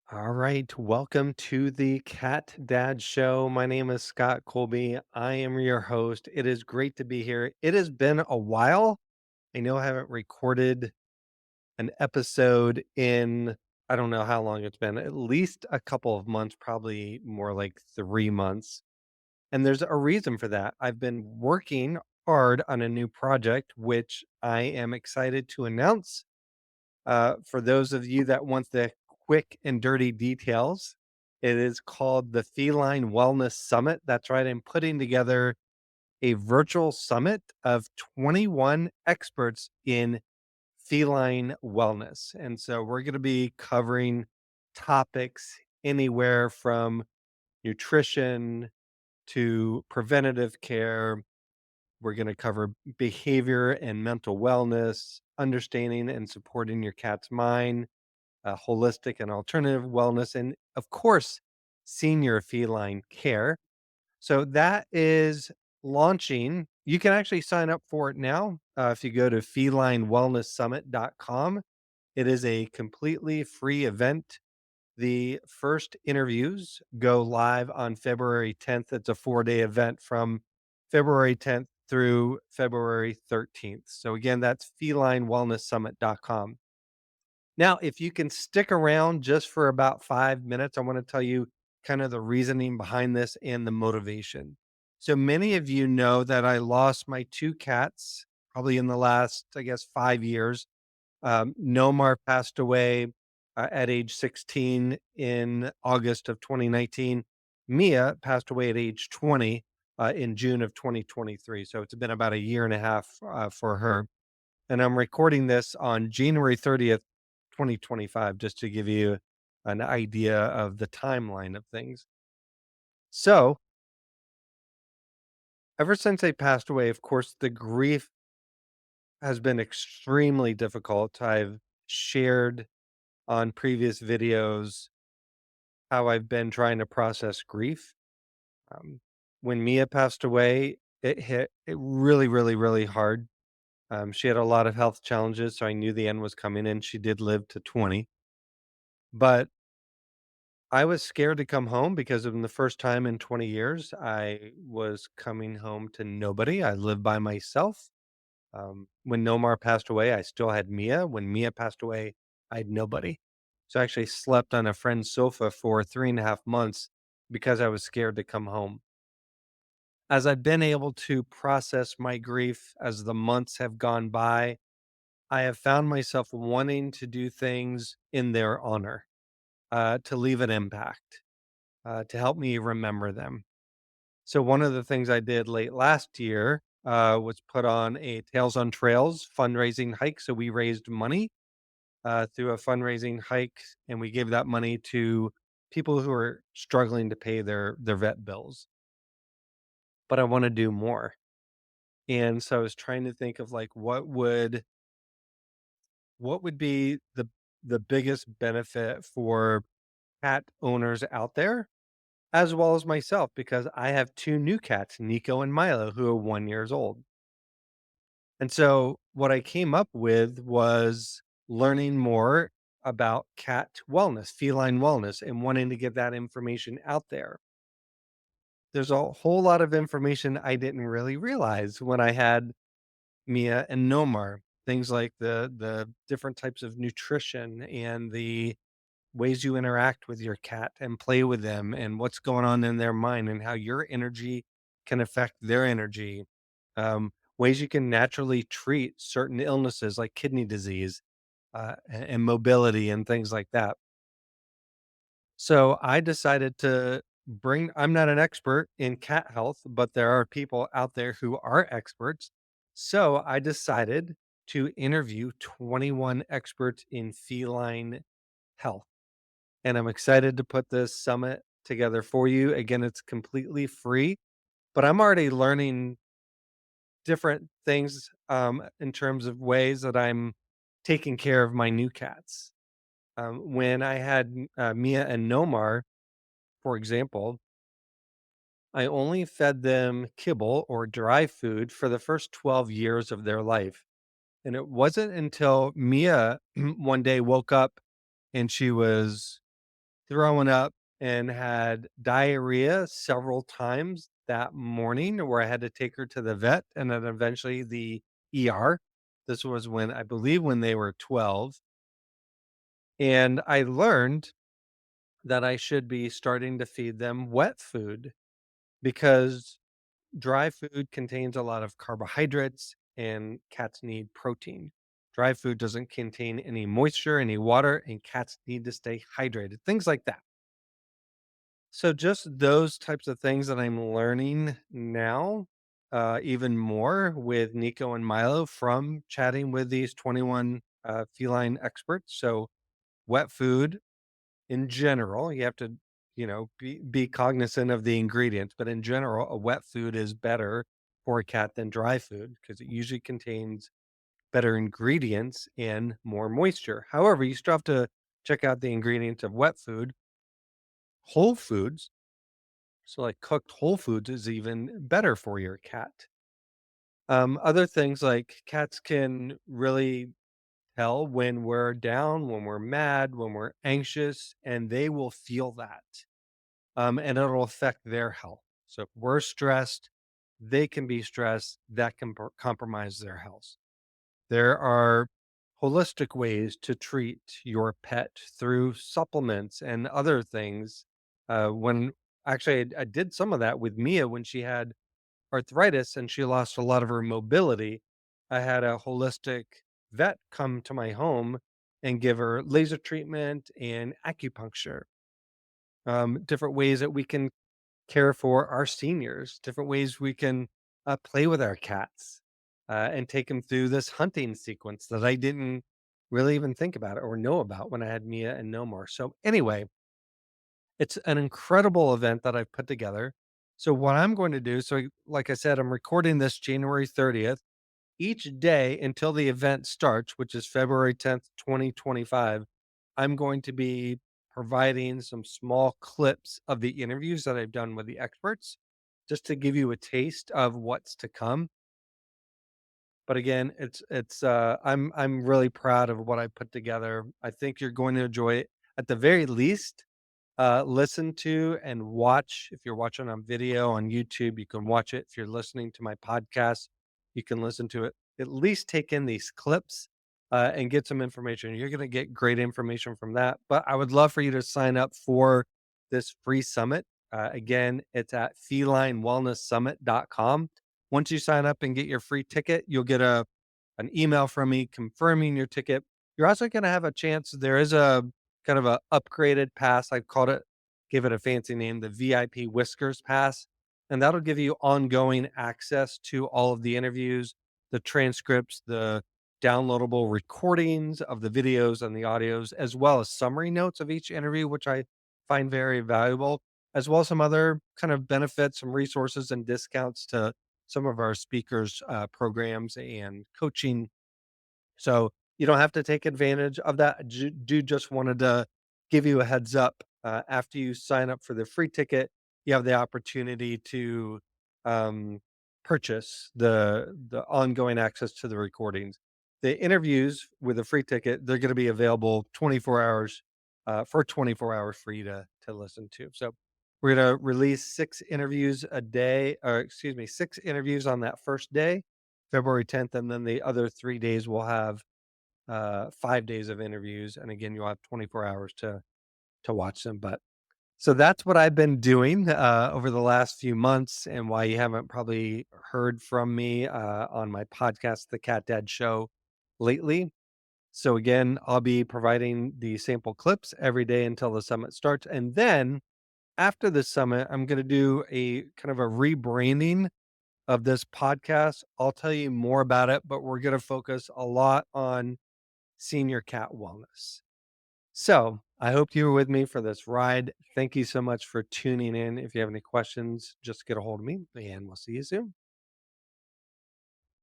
All right, welcome to the Cat Dad Show. My name is Scott Colby. I am your host. It is great to be here. It has been a while. I know I haven't recorded an episode in, I don't know how long it's been, at least a couple of months, probably more like 3 months. And there's a reason for that. I've been working hard on a new project, which I am excited to announce. For those of you that want the quick and dirty details, it is called the Feline Wellness Summit. That's right. I'm putting together a virtual summit of 21 experts in feline wellness. And so we're going to be covering topics anywhere from nutrition to preventative care. We're going to cover behavior and mental wellness, understanding and supporting your cat's mind, holistic and alternative wellness, and of course, senior feline care. So that is launching. You can actually sign up for it now if you go to felinewellnesssummit.com. It is a completely free event. The first interviews go live on February 10th. It's a 4-day event from February 10th through February 13th. So again, that's felinewellnesssummit.com. Now, if you can stick around just for about 5 minutes, I want to tell you kind of the reasoning behind this and the motivation. So many of you know that I lost my 2 cats probably in the last, I guess, 5 years. Nomar passed away at age 16 in August of 2019. Mia passed away at age 20 in June of 2023. So it's been about a year and a half for her. And I'm recording this on January 30th, 2025, just to give you an idea of the timeline of things. So, ever since they passed away, of course, the grief has been extremely difficult. I've shared on previous videos how I've been trying to process grief. Um, when Mia passed away, it hit it really, really, really hard. She had a lot of health challenges, so I knew the end was coming, and she did live to 20. But I was scared to come home because in the first time in 20 years, I was coming home to nobody. I lived by myself. When Nomar passed away, I still had Mia. When Mia passed away, I had nobody. So I actually slept on a friend's sofa for 3.5 months because I was scared to come home. As I've been able to process my grief as the months have gone by, I have found myself wanting to do things in their honor, to leave an impact, to help me remember them. So one of the things I did late last year was put on a Tails on Trails fundraising hike. So we raised money through a fundraising hike, and we gave that money to people who are struggling to pay their vet bills. But I want to do more, and so I was trying to think of like what would be the biggest benefit for cat owners out there as well as myself, because I have 2 new cats, Nico and Milo, who are 1 years old. And so what I came up with was learning more about cat wellness, feline wellness, and wanting to get that information out there. There's a whole lot of information I didn't really realize when I had Mia and Nomar. Things like the different types of nutrition and the ways you interact with your cat and play with them and what's going on in their mind and how your energy can affect their energy. Ways you can naturally treat certain illnesses like kidney disease and mobility and things like that. So I decided to I'm not an expert in cat health, but there are people out there who are experts. So I decided to interview 21 experts in feline health, and I'm excited to put this summit together for you. Again, it's completely free, but I'm already learning different things in terms of ways that I'm taking care of my new cats. When I had Mia and Nomar, for example, I only fed them kibble or dry food for the first 12 years of their life. And it wasn't until Mia one day woke up and she was throwing up and had diarrhea several times that morning where I had to take her to the vet and then eventually the ER. This was when I believe when they were 12. And I learned that I should be starting to feed them wet food because dry food contains a lot of carbohydrates and cats need protein. Dry food doesn't contain any moisture, any water, and cats need to stay hydrated. Things like that. So just those types of things that I'm learning now, even more with Nico and Milo from chatting with these 21 feline experts. So wet food in general, you have to, be cognizant of the ingredients, but in general, a wet food is better for a cat than dry food because it usually contains better ingredients and more moisture. However, you still have to check out the ingredients of wet food. Whole foods, so like cooked whole foods, is even better for your cat. Other things like cats can really tell when we're down, when we're mad, when we're anxious, and they will feel that. And it'll affect their health. So if we're stressed, they can be stressed. That can compromise their health. There are holistic ways to treat your pet through supplements and other things. When actually I did some of that with Mia when she had arthritis and she lost a lot of her mobility. I had a holistic vet come to my home and give her laser treatment and acupuncture. Different ways that we can care for our seniors, different ways we can play with our cats and take them through this hunting sequence that I didn't really even think about or know about when I had Mia and No More. So, anyway, it's an incredible event that I've put together. So, what I'm going to do, so like I said, I'm recording this January 30th. Each day until the event starts, which is February 10th, 2025, I'm going to be providing some small clips of the interviews that I've done with the experts just to give you a taste of what's to come. But again, I'm really proud of what I put together. I think you're going to enjoy it. At the very least, listen to and watch. If you're watching on video on YouTube, you can watch it. If you're listening to my podcast, you can listen to it. At least take in these clips and get some information. You're going to get great information from that. But I would love for you to sign up for this free summit. Again, it's at felinewellnesssummit.com. Once you sign up and get your free ticket, you'll get an email from me confirming your ticket. You're also going to have a chance. There is a kind of a upgraded pass. I called it, give it a fancy name, the VIP Whiskers Pass. And that'll give you ongoing access to all of the interviews, the transcripts, the downloadable recordings of the videos and the audios, as well as summary notes of each interview, which I find very valuable, as well as some other kind of benefits, some resources and discounts to some of our speakers' programs and coaching. So you don't have to take advantage of that. Do just wanted to give you a heads up. After you sign up for the free ticket, you have the opportunity to um, purchase the ongoing access to the recordings. The interviews with a free ticket, they're going to be available 24 hours for 24 hours for you to listen to. So we're going to release 6 interviews a day, or excuse me, 6 interviews on that first day, February 10th, and then the other 3 days we'll have 5 days of interviews, and again, you'll have 24 hours to watch them. But so that's what I've been doing over the last few months, and why you haven't probably heard from me on my podcast, The Cat Dad Show, lately. So again, I'll be providing the sample clips every day until the summit starts, and then after the summit, I'm going to do a kind of a rebranding of this podcast. I'll tell you more about it, but we're going to focus a lot on senior cat wellness. So I hope you were with me for this ride. Thank you so much for tuning in. If you have any questions, just get a hold of me and we'll see you soon.